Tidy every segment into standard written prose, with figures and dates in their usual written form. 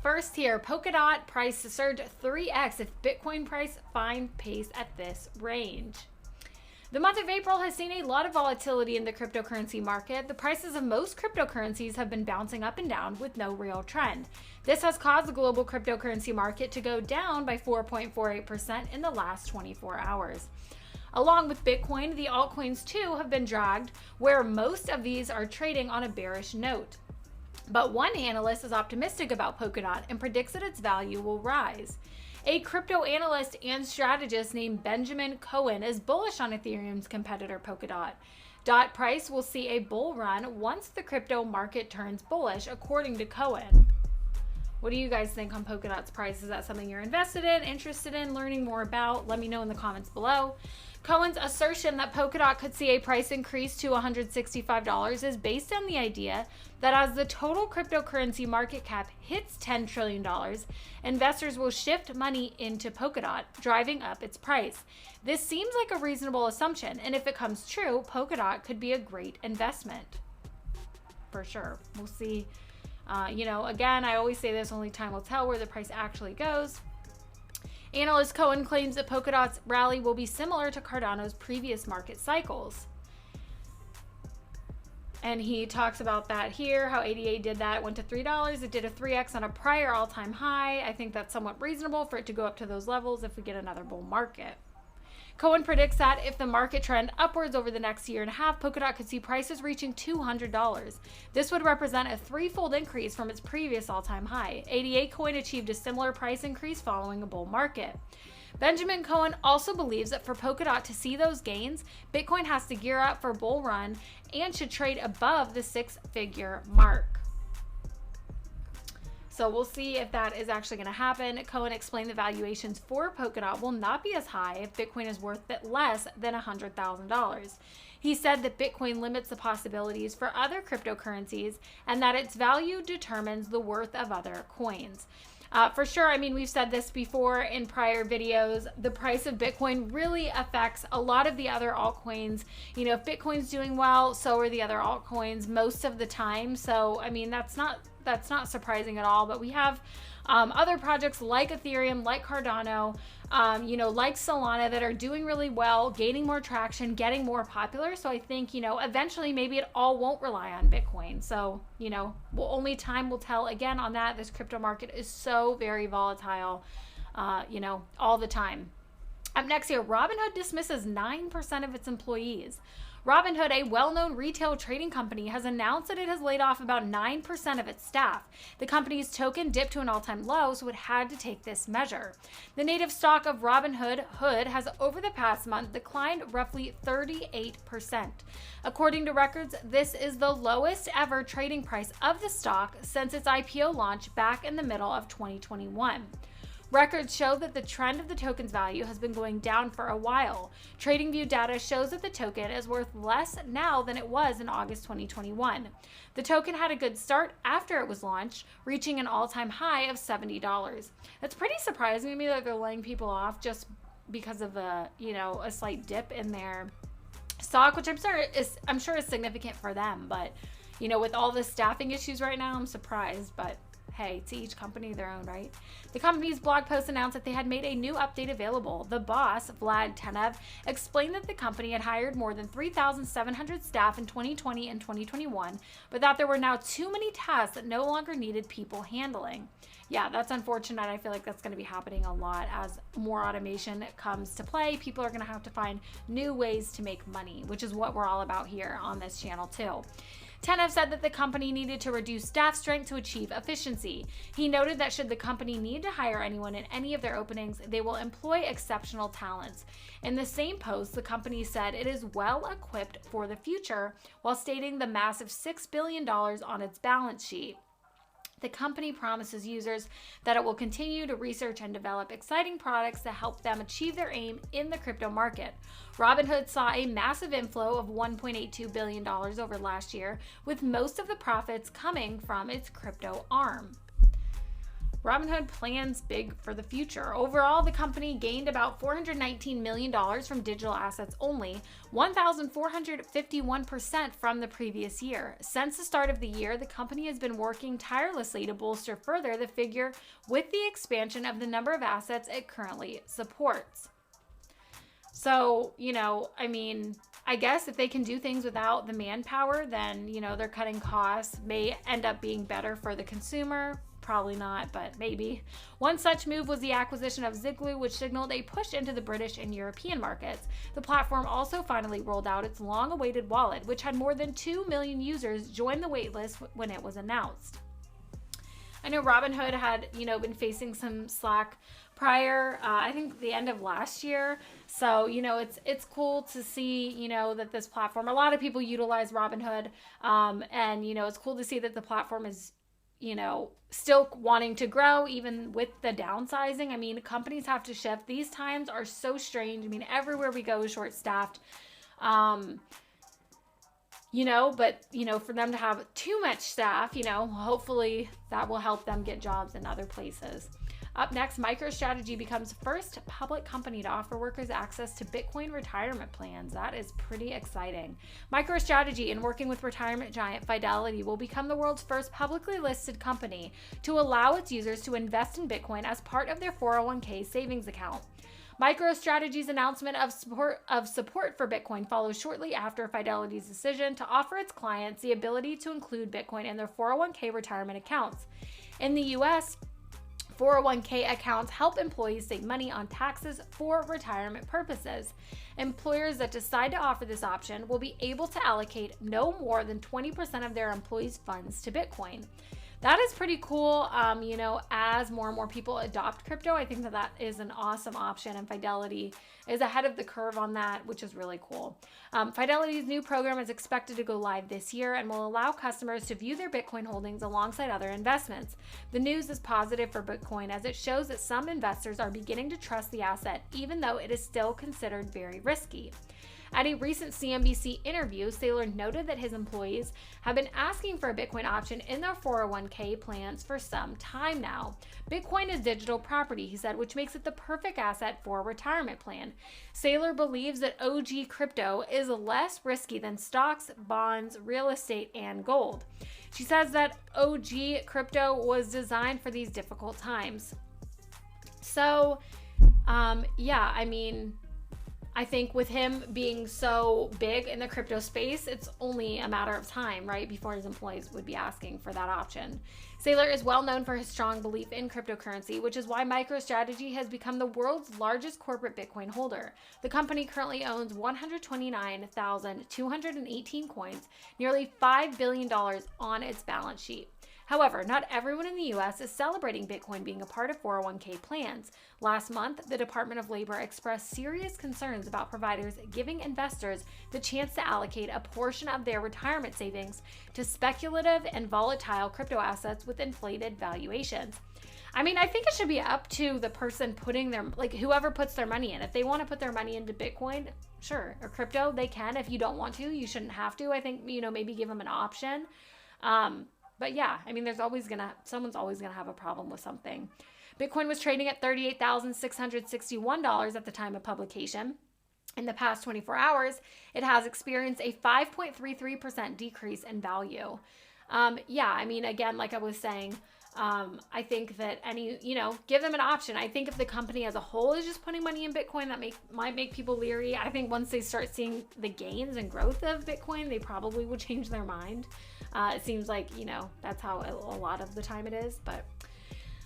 First here, Polkadot price to surge 3x if Bitcoin price find pace at this range. The month of April has seen a lot of volatility in the cryptocurrency market. The prices of most cryptocurrencies have been bouncing up and down with no real trend. This has caused the global cryptocurrency market to go down by 4.48% in the last 24 hours. Along with Bitcoin, the altcoins too have been dragged, where most of these are trading on a bearish note. But one analyst is optimistic about Polkadot and predicts that its value will rise. A crypto analyst and strategist named Benjamin Cohen is bullish on Ethereum's competitor Polkadot. Dot price will see a bull run once the crypto market turns bullish, according to Cohen. What do you guys think on Polkadot's price? Is that something you're invested in, interested in, learning more about? Let me know in the comments below. Cohen's assertion that Polkadot could see a price increase to $165 is based on the idea that as the total cryptocurrency market cap hits $10 trillion, investors will shift money into Polkadot, driving up its price. This seems like a reasonable assumption, and if it comes true, Polkadot could be a great investment. For sure. We'll see. Again, I always say this, only time will tell where the price actually goes. Analyst Cohen claims that Polkadot's rally will be similar to Cardano's previous market cycles. And he talks about that here, how ADA did that. It went to $3. It did a 3x on a prior all-time high. I think that's somewhat reasonable for it to go up to those levels if we get another bull market. Cohen predicts that if the market trend upwards over the next year and a half, Polkadot could see prices reaching $200. This would represent a threefold increase from its previous all-time high. ADA Coin achieved a similar price increase following a bull market. Benjamin Cohen also believes that for Polkadot to see those gains, Bitcoin has to gear up for a bull run and should trade above the six-figure mark. So we'll see if that is actually going to happen. Cohen explained the valuations for Polkadot will not be as high if Bitcoin is worth less than $100,000. He said that Bitcoin limits the possibilities for other cryptocurrencies and that its value determines the worth of other coins. For sure, I mean, we've said this before in prior videos, the price of Bitcoin really affects a lot of the other altcoins. You know, if Bitcoin's doing well, so are the other altcoins most of the time. So, I mean, that's not surprising at all, but we have other projects like Ethereum, like Cardano, like Solana that are doing really well, gaining more traction, getting more popular. So I think, eventually maybe it all won't rely on Bitcoin. So, only time will tell again on that. This crypto market is so very volatile, all the time. Up next here, Robinhood dismisses 9% of its employees. Robinhood, a well-known retail trading company, has announced that it has laid off about 9% of its staff. The company's token dipped to an all-time low, so it had to take this measure. The native stock of Robinhood has over the past month declined roughly 38%. According to records, this is the lowest ever trading price of the stock since its IPO launch back in the middle of 2021. Records show that the trend of the token's value has been going down for a while. TradingView data shows that the token is worth less now than it was in August 2021. The token had a good start after it was launched, reaching an all-time high of $70. That's pretty surprising to me that they're laying people off just because of a slight dip in their stock, which I'm sure is significant for them. But, with all the staffing issues right now, I'm surprised, but hey, to each company their own, right? The company's blog post announced that they had made a new update available. The boss, Vlad Tenev, explained that the company had hired more than 3,700 staff in 2020 and 2021, but that there were now too many tasks that no longer needed people handling. Yeah, that's unfortunate. I feel like that's going to be happening a lot as more automation comes to play. People are going to have to find new ways to make money, which is what we're all about here on this channel too. Tenev said that the company needed to reduce staff strength to achieve efficiency. He noted that should the company need to hire anyone in any of their openings, they will employ exceptional talents. In the same post, the company said it is well equipped for the future, while stating the massive $6 billion on its balance sheet. The company promises users that it will continue to research and develop exciting products that help them achieve their aim in the crypto market. Robinhood saw a massive inflow of $1.82 billion over last year, with most of the profits coming from its crypto arm. Robinhood plans big for the future. Overall, the company gained about $419 million from digital assets only, 1,451% from the previous year. Since the start of the year, the company has been working tirelessly to bolster further the figure with the expansion of the number of assets it currently supports. So, I mean, I guess if they can do things without the manpower, then, they're cutting costs, may end up being better for the consumer. Probably not, but maybe. One such move was the acquisition of Ziglu, which signaled a push into the British and European markets. The platform also finally rolled out its long-awaited wallet, which had more than 2 million users join the waitlist when it was announced. I know Robinhood had, been facing some slack prior, I think the end of last year. So, it's cool to see, that this platform, a lot of people utilize Robinhood, and, it's cool to see that the platform is, still wanting to grow even with the downsizing. I mean, companies have to shift. These times are so strange. I mean, everywhere we go is short-staffed. But, for them to have too much staff, hopefully that will help them get jobs in other places. Up next, Microstrategy becomes first public company to offer workers access to Bitcoin retirement plans. That is pretty exciting. Microstrategy, in working with retirement giant Fidelity, will become the world's first publicly listed company to allow its users to invest in Bitcoin as part of their 401k savings account. MicroStrategy's announcement of support for Bitcoin follows shortly after Fidelity's decision to offer its clients the ability to include Bitcoin in their 401k retirement accounts. In the U.S., 401k accounts help employees save money on taxes for retirement purposes. Employers that decide to offer this option will be able to allocate no more than 20% of their employees' funds to Bitcoin. That is pretty cool. As more and more people adopt crypto, I think that is an awesome option, and Fidelity is ahead of the curve on that, which is really cool. Fidelity's new program is expected to go live this year and will allow customers to view their Bitcoin holdings alongside other investments. The news is positive for Bitcoin as it shows that some investors are beginning to trust the asset, even though it is still considered very risky. At a recent CNBC interview, Saylor noted that his employees have been asking for a Bitcoin option in their 401k plans for some time now. Bitcoin is digital property, he said, which makes it the perfect asset for a retirement plan. Saylor believes that OG crypto is less risky than stocks, bonds, real estate, and gold. She says that OG crypto was designed for these difficult times. So, I think with him being so big in the crypto space, it's only a matter of time, right, before his employees would be asking for that option. Saylor is well known for his strong belief in cryptocurrency, which is why MicroStrategy has become the world's largest corporate Bitcoin holder. The company currently owns 129,218 coins, nearly $5 billion on its balance sheet. However, not everyone in the U.S. is celebrating Bitcoin being a part of 401k plans. Last month, the Department of Labor expressed serious concerns about providers giving investors the chance to allocate a portion of their retirement savings to speculative and volatile crypto assets with inflated valuations. I mean, I think it should be up to the person putting whoever puts their money in. If they want to put their money into Bitcoin, sure, or crypto, they can. If you don't want to, you shouldn't have to. I think, maybe give them an option. But yeah, I mean, someone's always gonna have a problem with something. Bitcoin was trading at $38,661 at the time of publication. In the past 24 hours, it has experienced a 5.33% decrease in value. Again, like I was saying, I think that give them an option. I think if the company as a whole is just putting money in Bitcoin, that might make people leery. I think once they start seeing the gains and growth of Bitcoin, they probably will change their mind. It seems like, that's how a lot of the time it is, but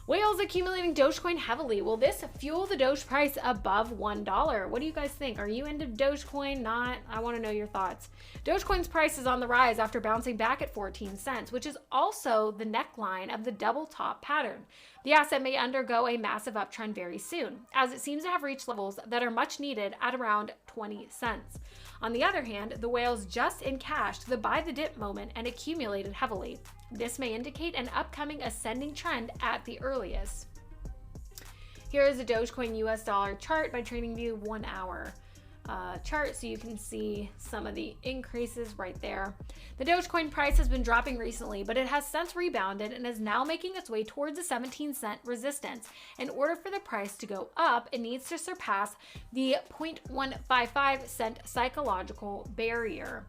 whales accumulating Dogecoin heavily. Will this fuel the Doge price above $1? What do you guys think? Are you into Dogecoin? Not? I want to know your thoughts. Dogecoin's price is on the rise after bouncing back at 14 cents, which is also the neckline of the double top pattern. The asset may undergo a massive uptrend very soon, as it seems to have reached levels that are much needed at around 20 cents. On the other hand, the whales just encashed the buy the dip moment and accumulated heavily. This may indicate an upcoming ascending trend at the earliest. Here is a Dogecoin US dollar chart by TradingView 1 hour. chart so you can see some of the increases right there. The Dogecoin price has been dropping recently, but it has since rebounded and is now making its way towards the 17-cent resistance. In order for the price to go up, it needs to surpass the 0.155 cent psychological barrier.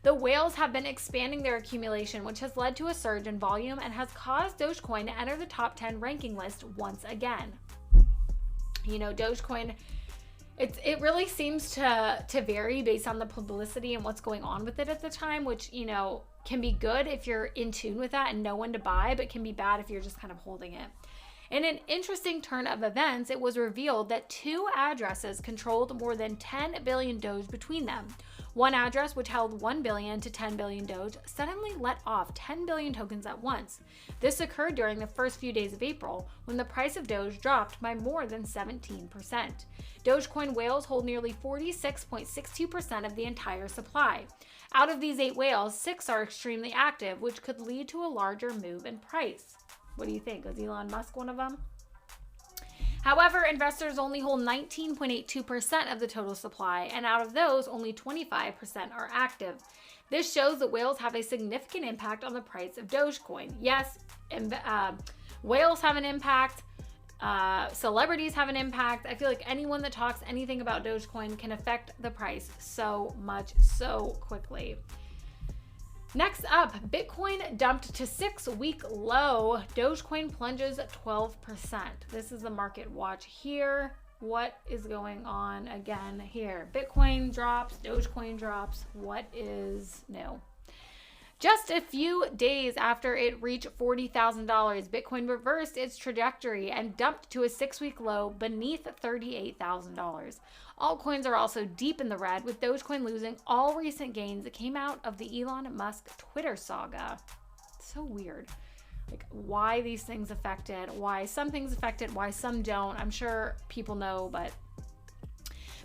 The whales have been expanding their accumulation, which has led to a surge in volume and has caused Dogecoin to enter the top 10 ranking list once again. You know, Dogecoin, it really seems to vary based on the publicity and what's going on with it at the time, which, you know, can be good if you're in tune with that and know when to buy, but can be bad if you're just kind of holding it. In an interesting turn of events, it was revealed that two addresses controlled more than 10 billion Doge between them. One address, which held 1 billion to 10 billion Doge, suddenly let off 10 billion tokens at once. This occurred during the first few days of April, when the price of Doge dropped by more than 17%. Dogecoin whales hold nearly 46.62% of the entire supply. Out of these 8 whales, 6 are extremely active, which could lead to a larger move in price. What do you think? Was Elon Musk one of them? However, investors only hold 19.82% of the total supply, and out of those, only 25% are active. This shows that whales have a significant impact on the price of Dogecoin. Yes, whales have an impact. Celebrities have an impact. I feel like anyone that talks anything about Dogecoin can affect the price so much, so quickly. Next up, Bitcoin dumped to 6-week low. Dogecoin plunges 12%. This is the market watch here. What is going on again here? Bitcoin drops, Dogecoin drops. What is new? Just a few days after it reached $40,000, Bitcoin reversed its trajectory and dumped to a 6-week low beneath $38,000. Altcoins are also deep in the red, with Dogecoin losing all recent gains that came out of the Elon Musk Twitter saga. So weird. Like, why these things affected, why some things affected, why some don't. I'm sure people know, but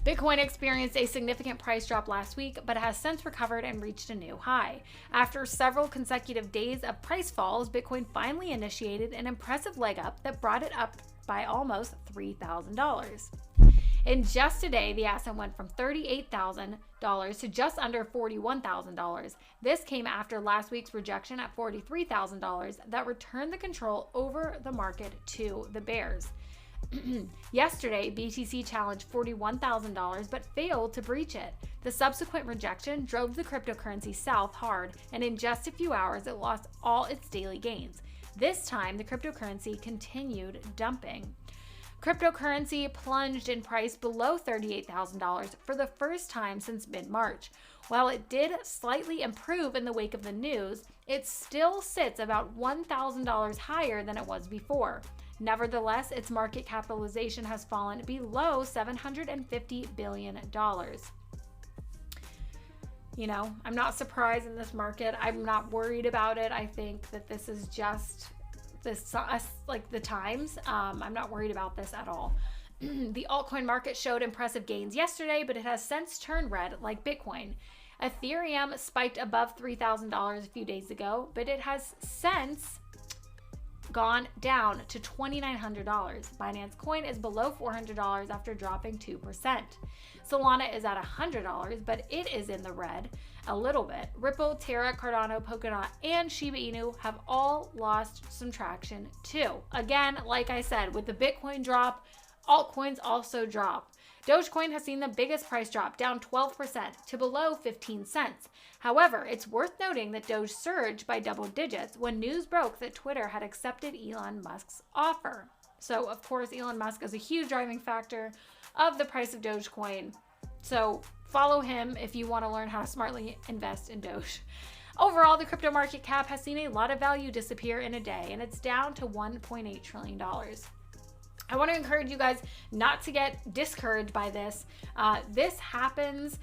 Bitcoin experienced a significant price drop last week, but has since recovered and reached a new high. After several consecutive days of price falls, Bitcoin finally initiated an impressive leg up that brought it up by almost $3,000. In just a day, the asset went from $38,000 to just under $41,000. This came after last week's rejection at $43,000 that returned the control over the market to the bears. Yesterday, BTC challenged $41,000 but failed to breach it. The subsequent rejection drove the cryptocurrency south hard, and in just a few hours, it lost all its daily gains. This time, the cryptocurrency continued dumping. Cryptocurrency plunged in price below $38,000 for the first time since mid-March. While it did slightly improve in the wake of the news, it still sits about $1,000 higher than it was before. Nevertheless, its market capitalization has fallen below $750 billion. You know, I'm not surprised in this market. I'm not worried about it. I think that this is just like the times. I'm not worried about this at all. The altcoin market showed impressive gains yesterday, but it has since turned red like Bitcoin. Ethereum spiked above $3,000 a few days ago, but it has since gone down to $2,900. Binance Coin is below $400 after dropping 2%. Solana is at $100, but it is in the red a little bit. Ripple, Terra, Cardano, Polkadot, and Shiba Inu have all lost some traction too. Again, like I said, with the Bitcoin drop, altcoins also drop. Dogecoin has seen the biggest price drop, down 12% to below 15 cents. However, it's worth noting that Doge surged by double digits when news broke that Twitter had accepted Elon Musk's offer. So, of course, Elon Musk is a huge driving factor of the price of Dogecoin. So, follow him if you want to learn how to smartly invest in Doge. Overall, the crypto market cap has seen a lot of value disappear in a day, and it's down to $1.8 trillion. I want to encourage you guys not to get discouraged by this. This happens.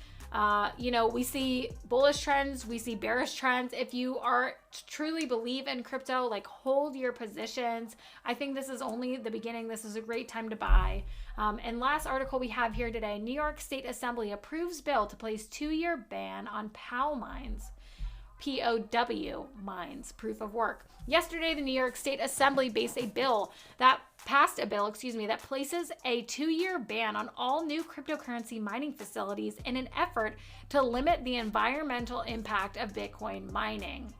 We see bullish trends, we see bearish trends. If you are truly believe in crypto, like, hold your positions. I think this is only the beginning. This is a great time to buy. And last article we have here today, New York State Assembly approves bill to place 2-year ban on POW mines. POW mines, proof of work. Yesterday, the New York State Assembly passed a bill that places a 2-year ban on all new cryptocurrency mining facilities in an effort to limit the environmental impact of Bitcoin mining.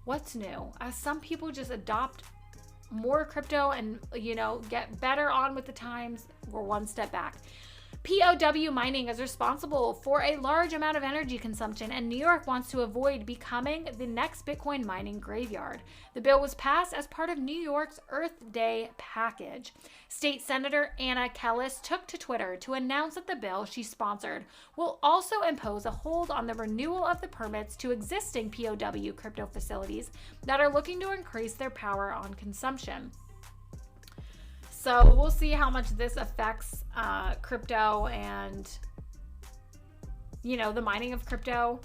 What's new? As some people just adopt more crypto and, get better on with the times, we're one step back. POW mining is responsible for a large amount of energy consumption, and New York wants to avoid becoming the next Bitcoin mining graveyard. The bill was passed as part of New York's Earth Day package. State Senator Anna Kellis took to Twitter to announce that the bill she sponsored will also impose a hold on the renewal of the permits to existing POW crypto facilities that are looking to increase their power on consumption. So we'll see how much this affects crypto and, the mining of crypto.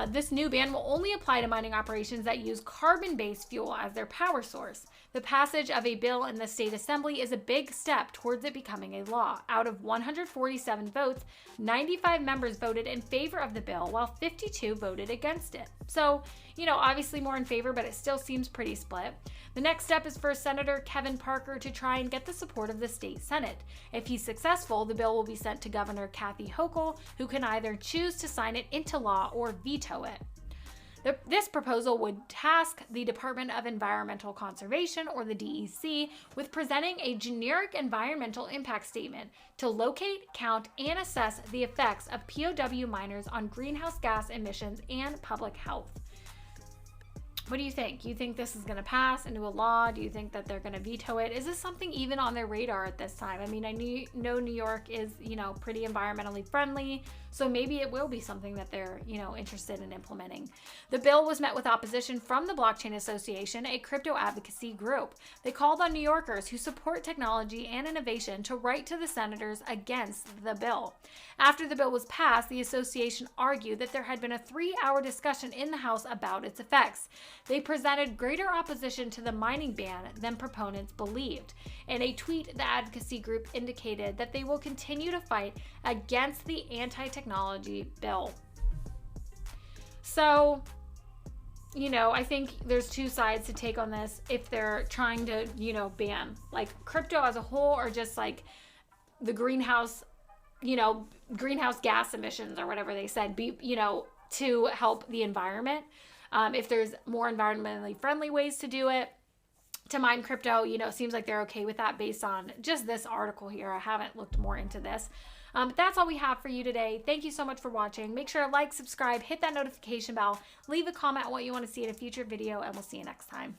This new ban will only apply to mining operations that use carbon-based fuel as their power source. The passage of a bill in the state assembly is a big step towards it becoming a law. Out of 147 votes, 95 members voted in favor of the bill, while 52 voted against it. So, obviously more in favor, but it still seems pretty split. The next step is for Senator Kevin Parker to try and get the support of the state Senate. If he's successful, the bill will be sent to Governor Kathy Hochul, who can either choose to sign it into law or veto it. This proposal would task the Department of Environmental Conservation, or the DEC, with presenting a generic environmental impact statement to locate, count, and assess the effects of POW miners on greenhouse gas emissions and public health. What do you think? You think this is going to pass into a law? Do you think that they're going to veto it? Is this something even on their radar at this time? I mean, I know New York is, pretty environmentally friendly, so maybe it will be something that they're, interested in implementing. The bill was met with opposition from the Blockchain Association, a crypto advocacy group. They called on New Yorkers who support technology and innovation to write to the senators against the bill. After the bill was passed, the association argued that there had been a 3-hour discussion in the House about its effects. They presented greater opposition to the mining ban than proponents believed. In a tweet, the advocacy group indicated that they will continue to fight against the anti-technology bill. So, I think there's two sides to take on this if they're trying to, ban like crypto as a whole, or just like the greenhouse gas emissions or whatever they said, to help the environment. If there's more environmentally friendly ways to do it, to mine crypto, it seems like they're okay with that based on just this article here. I haven't looked more into this. But that's all we have for you today. Thank you so much for watching. Make sure to like, subscribe, hit that notification bell, leave a comment on what you want to see in a future video, and we'll see you next time.